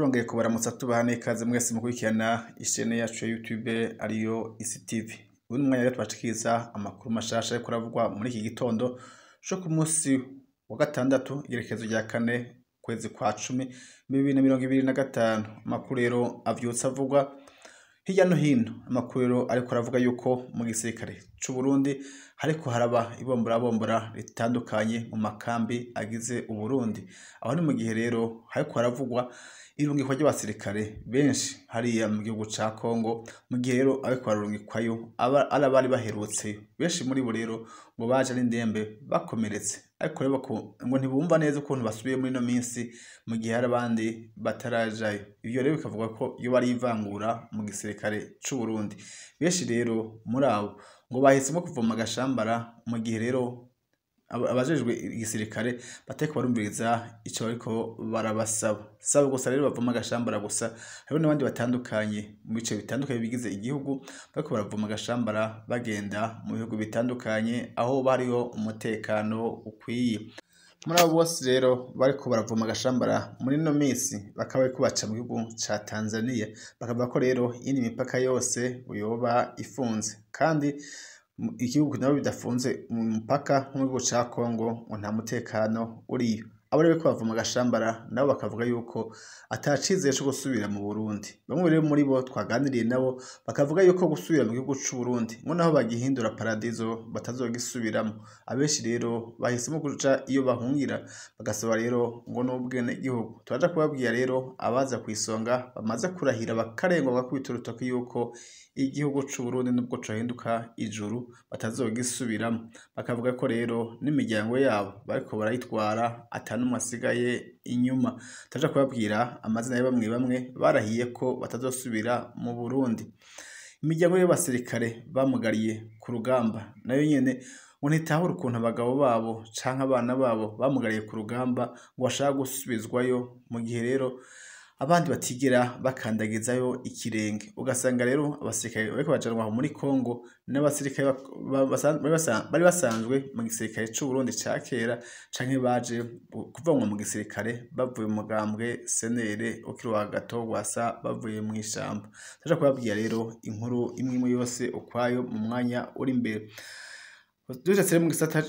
twongeye kubaramutsa tubaha n'ikaze mwese mukurikirana ishene yacu ya YouTube ariyo Isi TV. Uyu mwanya rero tubashikiriza amakuru mashasha ariko aravugwa muri iki gitondo cyo ku munsi wa gatandatu igerekezo rya 4 kwezi kwa 10 2025. Amakuru rero avyutsa avugwa hirya no hino. Amakuru rero ariko aravuga yuko mu gisirikare c'u Burundi hariko haraba ibombora ritandukanye mu makambi agize u Burundi. Aho ni mu gihe rero hariko haravugwa irungikwa ry'abasirikare benshi hariya mu gihugu ca Kongo, mu gihe rero ariko barungikwayo abari baherutse benshi muri bo rero ngo baje n'indembe bakomeretse, ariko rero ngo ntibumva neza ukuntu basubiye muri no minsi mu gihe hari abandi batarajayo. Ivyo rero bikavuga ko iyo bari ivangura mu gisirikare c'u Burundi. Benshi rero muri abo ngo bahisemo kuvoma agashambara mu gihe rero abajejwe igisirikare bateko barumviriza ico bariko barabasaba. Saba gusa rero bavoma agashambara gusa, hariho n'abandi batandukanye mu bice bitandukanye bigize igihugu bariko baravoma agashambara bagenda mu bihugu bitandukanye aho bariho umutekano ukwiye. Muri abo bose rero bariko baravoma agashambara muri no minsi bakaba bariko baca mu gihugu ca Tanzania, bakavuga ko rero iyindi mipaka yose uyoba ifunze, kandi igihugu nabo bidafunze mu mupaka mu gihugu ca Kongo ngo nta mutekano uriyo. Abo rero ko bavoma agashambara nabo bakavuga yuko atacizeye cyo gusubira mu Burundi. Bamwe rero muri bo twaganiriye nabo bakavuga yuko gusubira mu gihugu c'u Burundi ngo naho bagihindura paradizo batazogisubiramo. Abenshi rero bahisemo kuja iyo bahungira, bagasaba rero ngo n'ubwene igihugu. Turaja kubabwira rero abaza kwisonga bamaze kurahira bakarengwa bakubita urutoki yuko igihugu c'u Burundi nubwo cohinduka ijuru batazogisubiramo. Bakavuga ko rero n'imiryango yabo bariko barayitwara atanumwe asigaye inyuma. Turaja kubabwira amazina ya bamwe barahiye ko batazosubira mu Burundi. Imiryango y'abasirikare bamugariye ku rugamba nayo nyene ngo ntitahura ukuntu abagabo babo canke abana babo bamugariye ku rugamba ngo bashaka gusubizwayo, mu gihe rero abandi batigera bakandagizayo ikirenge. Ugasanga rero abasirikare bariko bajanwa muri Kongo n'abasirikare bari basanzwe mu gisirikare c'u Burundi ca kera, canke baje kuvanwa mu gisirikare bavuye mu mugambwe senere ukiri wa gato wasa bavuye mu ishamba. Turaja kubabwira rero inkuru imwe yose ukwayo mu mwanya uri imbere. Tuje mu gisata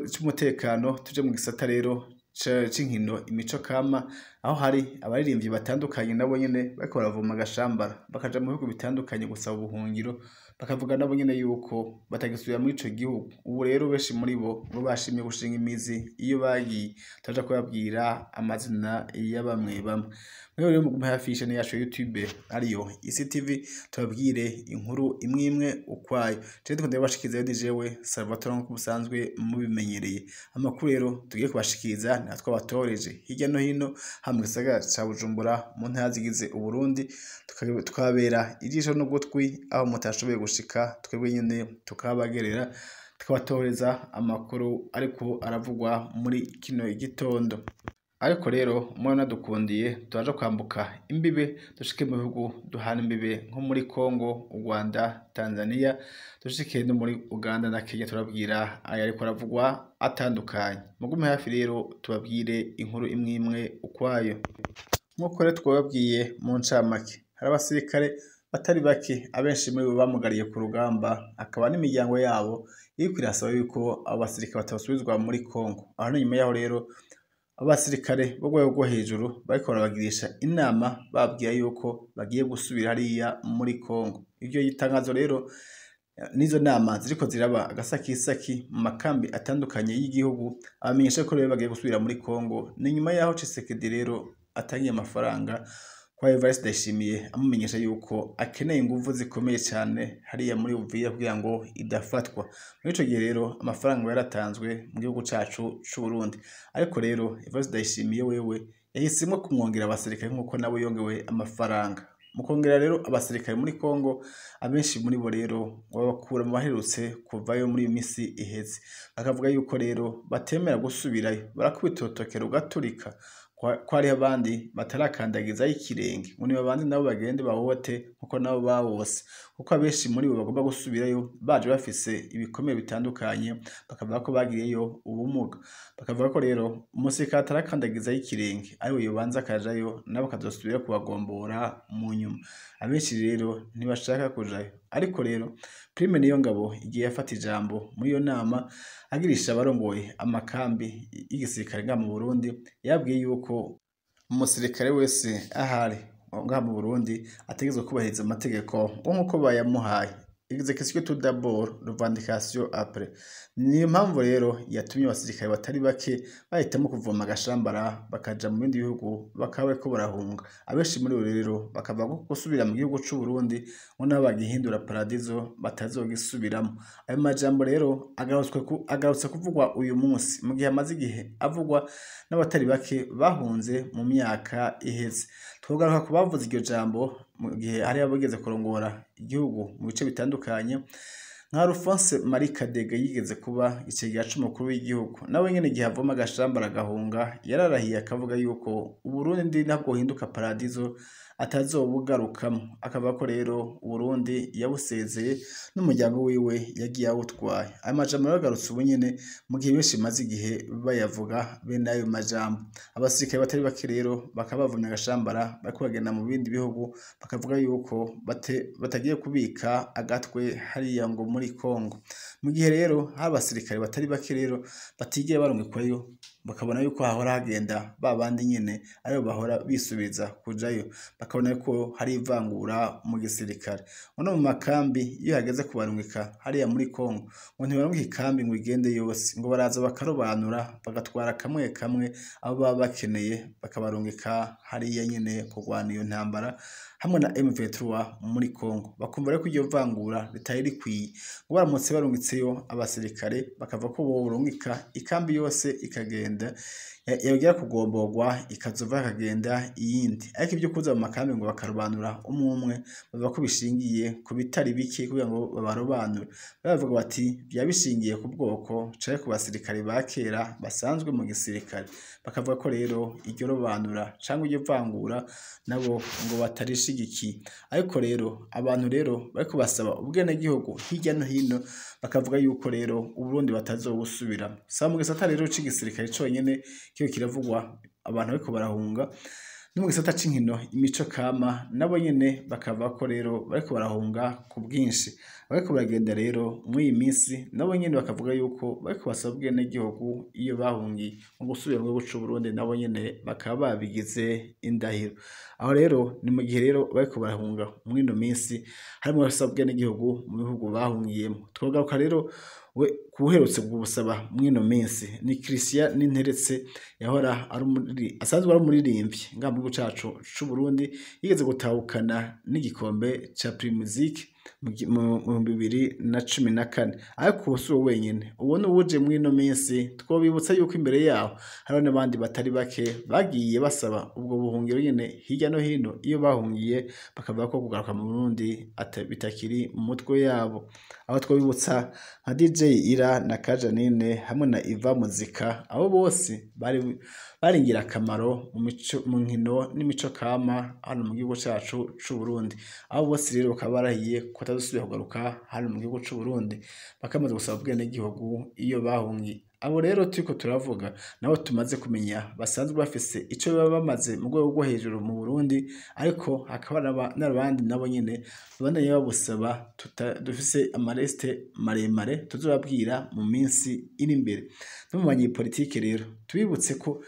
c'umutekano, tuje mu gisata rero c'inkino imico kama, aho hari abaririmbyi batandukanye nabo nyene bariko baravoma agashambara bakaja mu bihugu bitandukanye gusaba ubuhungiro, bakavuga nabo nyene yuko batagisubira muri ico gihugu. Ubu rero benshi muri bo ngo bashimye gushinga imizi iyo bagiye. Turaja kubabwira amazina ya bamwe. Mwewe rero mugume hafi y'ishene yacu ya YouTube ariyo Isi TV, tubabwire inkuru imwe ukwayo. Je ndiko ndabashikiriza yo jewe Salvatore nkuko busanzwe mubimenyereye. Amakuru rero tugiye kubashikiriza natwe batoreje hirya no hino hamwe gisagara ca Bujumbura mu ntara zigize u Burundi, tukabera ijisho n'ugutwi aho mutashoboye gushika, twebwe nyene tukabagerera tukabatoreza amakuru ariko aravugwa muri kino gitondo. Ariko rero mwana dukundiye turaje kwambuka imbibe dushike mu bihugu duhana imbibe nko muri Kongo, u Rwanda, Tanzania, dushike no muri Uganda na Kenya. Turabwira aya ariko aravugwa atandukanye. Mugume hafi rero tubabwire inkuru imwe ukwayo. Nkuko rero twababwiye mu ncamake, hari abasirikare batari bake abenshi muri bo bamugariye ku rugamba, akaba n'imiryango yabo iriko irasaba yuko abo basirikare batabasubizwa muri Kongo. Aho nyuma yaho rero abasirikare bo rwego rwo hejuru bariko barabagirisha inama babwira yuko bagiye gusubira hariya muri Kongo. Ivyo yitangazo rero nizo nama ziriko ziraba agasakisaki mu makambi atandukanye y'igihugu, abamenyesha ko rero bagiye gusubira muri Kongo. Ni nyuma yaho Tshisekedi rero atangiye amafaranga kwa Evariste Ndayishimiye amumenyesha yuko akeneye inguvu zikomeye cyane hariya muri Uvira kugira ngo idafatwa. Muri ico gihe rero amafaranga yaratanzwe mu gihugu cacu c'u Burundi, ariko rero Evariste Ndayishimiye wewe yahisemo kumwongera abasirikare nkuko nabo yongewe amafaranga. Mukongera rero abasirikare muri Kongo, abenshi muri bo rero babakura mu baherutse kuvayo muri imisi iheze. Bakavuga yuko rero batemera gusubirayo, barakubita urutokero gaturika ko hari abandi batarakandagizaho ikirenge ngo nibo abandi nabo bagende bawote kuko nabo bawose, kuko abenshi muri bo bagomba gusubirayo baje bafise ibikomere bitandukanye, bakavuga ko bagiriyeyo ubumuga, bakavuga ko rero umusirikare atarakandagizaho ikirenge ariwe yobanza akajayo nabo akazosubira kubagombora mu nyuma. Abenshi rero ntibashaka kujayo, ariko rero Prime Niyongabo igihe yafata ijambo muri iyo nama agirisha abarongoye amakambi y'igisirikare ngaha mu Burundi, yabwiye yuko umusirikare wese ahari ngaha mu Burundi ategerezwa kubahiriza amategeko nk'uko bayamuhaye, exécution tout d'abord, revendication après. Niyo mpamvu rero yatumye abasirikare batari bake bahitamo kuvoma agashambara bakaja mu bindi bihugu bakabe ko barahunga. Abenshi muri bo rero bakava gusubira mu gihugu c'u Burundi ngo nabo bagihindura paradizo batazogisubiramo. Ayo majambo rero agarutse kuvugwa uyu munsi mu gihe amaze igihe avugwa n'abatari bake bahunze mu myaka iheze. Twogaruka ku bavuze iryo jambo mu gihe hari abageze kurongora igihugu mu bice bitandukanye nka Alphonse Marie Kadege yigeze kuba icegera c'umukuru w'igihugu, nawe nyene igihe avoma agashambara agahunga yararahiye akavuga yuko Uburundi ntabwo hinduka paradizo atazobugarukamo, akavuga ko rero Uburundi yabusezeye n'umuryango wiwe yagiye awutwaye. Ayo majambo yagarutse ubu nyene mu gihe benshi maze igihe bayavuga bene ayo majambo. Abasirikare batari bake rero bakaba bavumye agashambara bariko bagenda mu bindi bihugu bakavuga yuko batagiye kubika agatwe hariya ngo muri Kongo. Mu gihe rero hari abasirikare batari bake rero batigera barungikwayo, bakabona yuko hahora hagenda ba bandi nyene aribo bahora bisubiza kujayo, bakabona ko hari ivangura mu gisirikare. Ono mu makambi iyo hageze kubarungika hariya muri Kongo ngo ntibarungika ikambi ngo igende yose, ngo baraza bakarobanura bagatwara kamwe kamwe abo baba bakeneye bakabarungika hariya nyene kurwana iyo ntambara hamwe na M23 muri Kongo. Bakumva rero ko iryo vangura ritari rikwiye, ngo baramutse barungitseyo abasirikare bakava ko borungika ikambi yose ikagenda, yogera kugomborwa ikazova ikagenda iyindi. Ariko ibyo kuza mu makambi ngo bakarobanura umwe bava ko bishingiye ku bitari bike kugira ngo babarobanure. Bavuga bati bya bishingiye ku bwoko canke ku basirikare ba kera basanzwe mu gisirikare, bakavuga ko rero iryo robanura canke iryo vangura nabo ngo batarishigikiye. Ariko rero abantu rero bariko basaba ubwenegihugu hirya no hino bakavuga yuko rero Uburundi batazobusubiramo. Sa mu gisata rero c'igisirikare conyene kiyo kiravugwa abantu bariko barahunga, no mu gisata c'inkino imico kama nabo nyene bakava ko rero bariko barahunga ku bwinshi. Bariko baragenda rero muri iyi minsi nabo nyene bakavuga yuko bariko basaba ubwenegihugu iyo bahungiye mu gusubira mu gihugu c'u Burundi, nabo nyene bakaba babigize indahiro. Aho rero ni mu gihe rero bariko barahunga muri ino minsi harimo abasaba ubwenegihugu mu bihugu bahungiyemo. Twogaruka rero we kuherutse gusaba mwino minsi ni Christian Ninteretse yahora asanzwe ari umuririmbyi nga mu gihugu cacu c'u Burundi, yigeze gutahukana n'igikombe ca Primusic mu 2014. Ariko ubusuwe wenyene uwo n'ubuje mwino minsi twobibutsa yuko imbere yaho hari n'abandi batari bake bagiye basaba ubwo buhungiro nyene hirya no hino iyo bahungiye, bakavuga ko kugaruka mu Burundi bitakiri mu mutwe yabo. Aho twobibutsa nka DJ Ira na Kajanine hamwe na Iva Muzika, abo bose bari ingirakamaro mu nkino n'imico kama hano mu gihugu cacu c'u Burundi. Abo bose rero bakaba barahiye ko batazosubira kugaruka hano mu gihugu c'u Burundi, bakamaze gusaba ubwenegihugu iyo bahungiye. Abo rero turiko turavuga nabo tumaze kumenya basanzwe bafise ico baba bamaze mu rwego rwo hejuru mu Burundi, ariko hakaba n'abandi nabo nyene bandanye babusaba. Dufise amareste maremare tuzobabwira mu minsi iri imbere. No mu banyepolitike rero tubibutse ko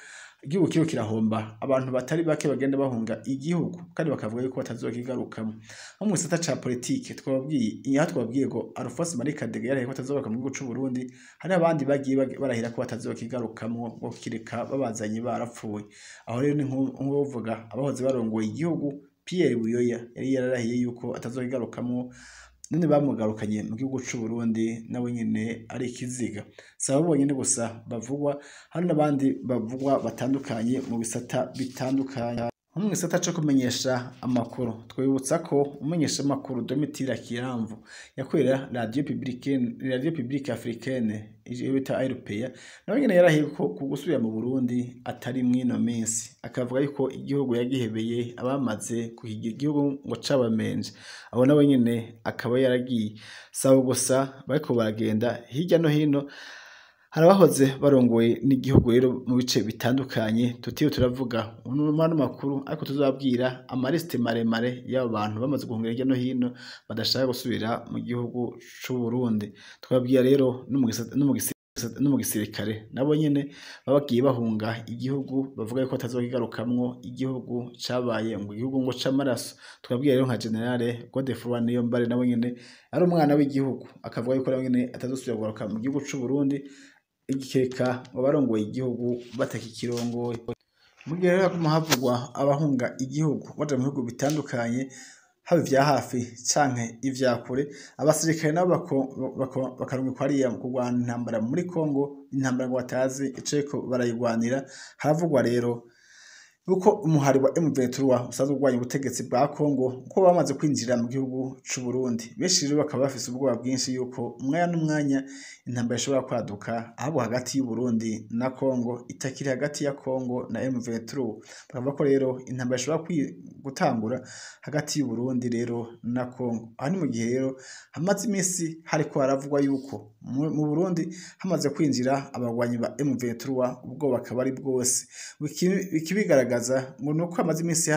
igihugu kiriko kirahomba abantu batari bake bagenda bahunga igihugu kandi bakavuga yuko batazokigarukamo. Nko mu gisata ca politike twababwiye ngo Alphonse Marie Kadege yarahiye ko atazogaruka mu gihugu c'u Burundi, hari abandi bagiye barahira ko batazokigarukamwo ngo kireka babazanye barapfuye. Aho rero ni nk'uvuga abahoze barongoye igihugu Pierre Buyoya yari yararahiye yuko atazokigarukamwo, none bamugarukanye mu gihugu c'u Burundi nawe nyene ari ikiziga. Saba bonyene gusa bavugwa, hari n'abandi bavugwa batandukanye mu bisata bitandukanye. nko mu gisata co kumenyesha amakuru twibutsa ko umenyesha amakuru Domitira Kiramvu yakorera Radio Publique Africaine iyo bita RPA nawe nyene yarahiye ko kugusubira mu Burundi atari mwino minsi akavuga yuko igihugu yagihebeye abamaze kuhigira igihugu ngo cabamenje abo nawe nyene akaba yaragiye saho gusa bariko baragenda hirya no hino harabahoze barongoye n'igihugu rero mu bice bitandukanye tutiyo turavuga n'umano makuru ariko tuzabwira amaliste maremare y'abo bantu bamaze guhungira hirya no hino badashaka gusubira mu gihugu c'u Burundi twabwiye rero no mu gisirikare nabo nyene babagiye bahunga igihugu bavuga yuko atazokigarukamwo igihugu cabaye ngo igihugu ngo c'amaraso twabwiye rero nka generale Godefroid Niyombare nabo nyene ari umwana w'igihugu akavuga yuko nabo nyene atazosubira kugaruka mu gihugu c'u Burundi igikeka wabarongoye igihugu batakikirongoye mu gihe rero havugwa abahunga igihugu baja mu bihugu bitandukanye haba ivya hafi canke ivya kure abasirikare nabo bakarungikwa hariya mu kurwana intambara muri Congo intambara ngo batazi ico ariko barayigwanira haravugwa rero uko umuhari wa M23 usanzwe urwanya ubutegetsi bwa Congo uko bamaze kwinjira mu gihugu c'u Burundi benshi rero bakaba bafise ubwoba bwinshi yuko umwanya n'umwanya intambara ishobora kwaduka ahubwo hagati y'u Burundi na Congo itakiri hagati ya Congo na M23 bakavuga ko rero intambara ishobora gutangura hagati y'u Burundi rero na Congo aho ni mu gihe rero hamaze iminsi hariko haravugwa yuko mu Burundi hamaze kwinjira abagwanyi ba M23 ubwo bakaba ari bwose bikibigaragaza ngo nuko amaze iminsi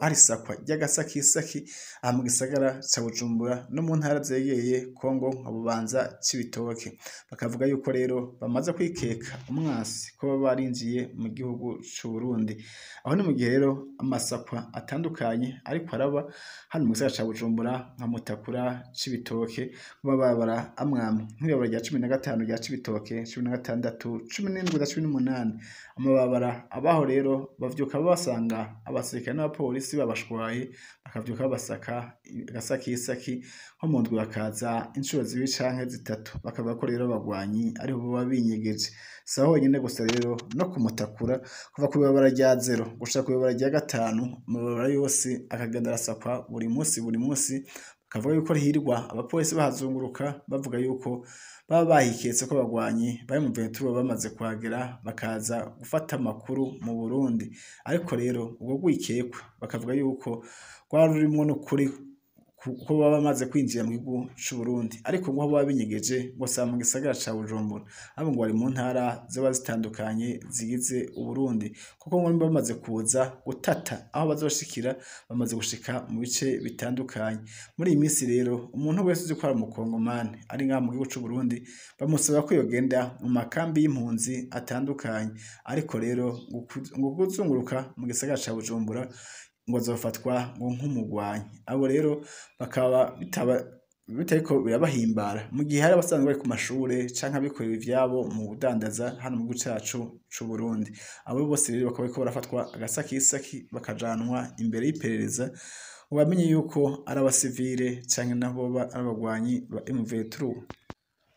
hari sakwa ry'agasakisaki aha mu gisagara ca Bujumbura no mu ntara zegeye Congo nka Bubanza Cibitoke bakavuga yuko rero bamaze kwikeka umwasi ko baba barinjiye mu gihugu c'u Burundi aho ni mu gihe rero amasakwa atandukanye ariko araba hano mu gisagara ca Bujumbura nka Mutakura Cibitoke babara amwamwe nk'ibabara rya 15 rya Cibitoke 16 17 na 18 amababara abaho rero bavyuka basanga abasirikare n'abapolisi babashwaye bakavyuka basaka agasakisaki nko mu ndwi bakaza inshuro zibiri canke zitatu bakavuga ko rero bagwanyi ariho baba binyegeje saho nyene gusa rero no kumutakura kuva ku bibabara rya 0 gushika ku bibabara rya 5 amababara yose akagenda arasakwa buri munsi bakavuga yuko hirwa abapolisi bahazunguruka bavuga yuko baba bahiketse ko bagwanyi bari mu M23 bamaze kuhagera bakaza gufata amakuru mu Burundi ariko rero ubwo gwikekwa bakavuga yuko rwari rurimo no kuri ko baba bamaze kwinjira mu gihugu c'u Burundi ariko ngo baba binyegeje ngo sa mu gisagara ca Bujumbura abo ngo bari mu ntara ziba zitandukanye zigize u Burundi kuko ngo bamaze kuza gutata aho bazoshikira bamaze gushika mu bice bitandukanye muri iyi minsi rero umuntu wese uzi ko ari umukongomani ari ngaha mu gihugu c'u Burundi bamusaba ko yogenda mu makambi y'impunzi atandukanye ariko rero ngo kuzunguruka mu gisagara ca Bujumbura ngo zofatwa ngo nk'umugwanyi abo rero bakaba bitariko birabahimbara mu gihe hari abasanzwe bari ku mashure canke abikorera ivyabo mu budandaza hano mu gihugu cacu c'u Burundi abo bose rero bakaba bariko barafatwa agasakisaki bakajanwa imbere y'iperereza ubamenye yuko ari abasivile canke nabo ari abagwanyi ba M23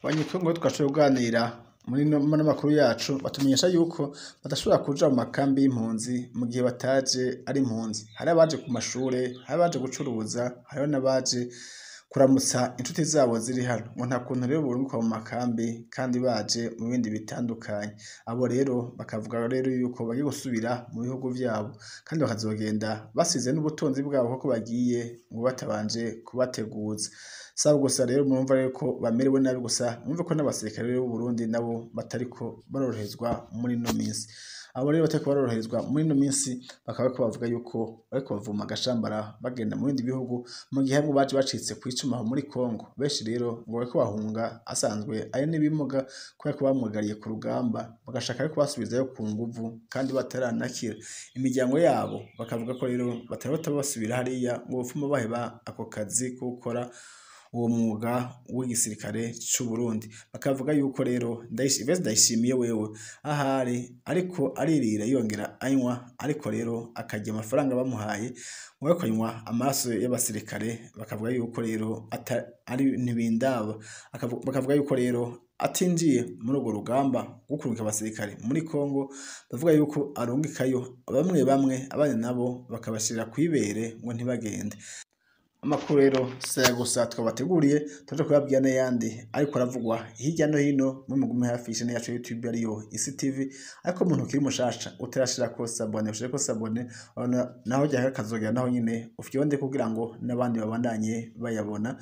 banyikongo twashoboye kuganira muri makuru yacu batumenyesha yuko badashobora kuja mu makambi y'impunzi mu gihe bataje ari impunzi hari abaje ku mashure hari abaje gucuruza hari n'abaje kuramutsa inshuti zabo ziri hano ngo nta kuntu rero burunguka mu makambi kandi baje mu bindi bitandukanye abo rero bakavuga rero yuko bagiye gusubira mu bihugu vyabo kandi bakazogenda basize n'ubutunzi bwabo kuko bagiye ngo batabanje kubateguza sabo gusa rero mumva rero ko bamerewe nabi gusa mumva ko n'abasirikare b'u Burundi nabo batariko baroroherezwa muri no minsi abo rero batariko baroroherezwa muri no minsi bakaba ko bavuga yuko bariko bavuma agashambara bagenda mu bindi bihugu mu gihe ngo baje bacitse kwicuma muri Congo benshi rero ngo bariko bahunga asanzwe ari n'ibimuga kubera ko bamugariye ku rugamba bagashaka ariko basubizayo ku nguvu kandi bataranakira imiryango yabo bakavuga ko rero batarota basubira hariya ngo bufuma baheba ako kazi gukora uwo mwuga w'igisirikare c'u Burundi bakavuga yuko rero ndayishimiye wewe ahari ariko aririra yongera anywa ariko rero akajya amafaranga bamuhaye ngo yakonywa amaso y'abasirikare bakavuga yuko rero ari ntibindaba bakavuga yuko rero atinjiye muri urwo rugamba gukurikira abasirikare muri Kongo, bavuga yuko arungikayo bamwe bamwe, abandi nabo bakabashirira kwibere ngo ntibagende. Amakuru rero saya gusa twabateguriye, tuje kubabwira n'ayandi ariko aravugwa hirya no hino mu mugume hafi y'ishene yacu YouTube ariyo Isi TV. Ariko umuntu ukiri mushasha utarashirako sabone, ushireko sabone, naho jya kazogera naho nyine ufyonde kugira ngo n'abandi babandanye bayabona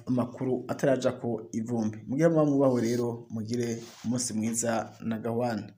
amakuru ataraja ko ivumbi. Mugihe mubaho rero mugire umunsi mwiza na gahwana.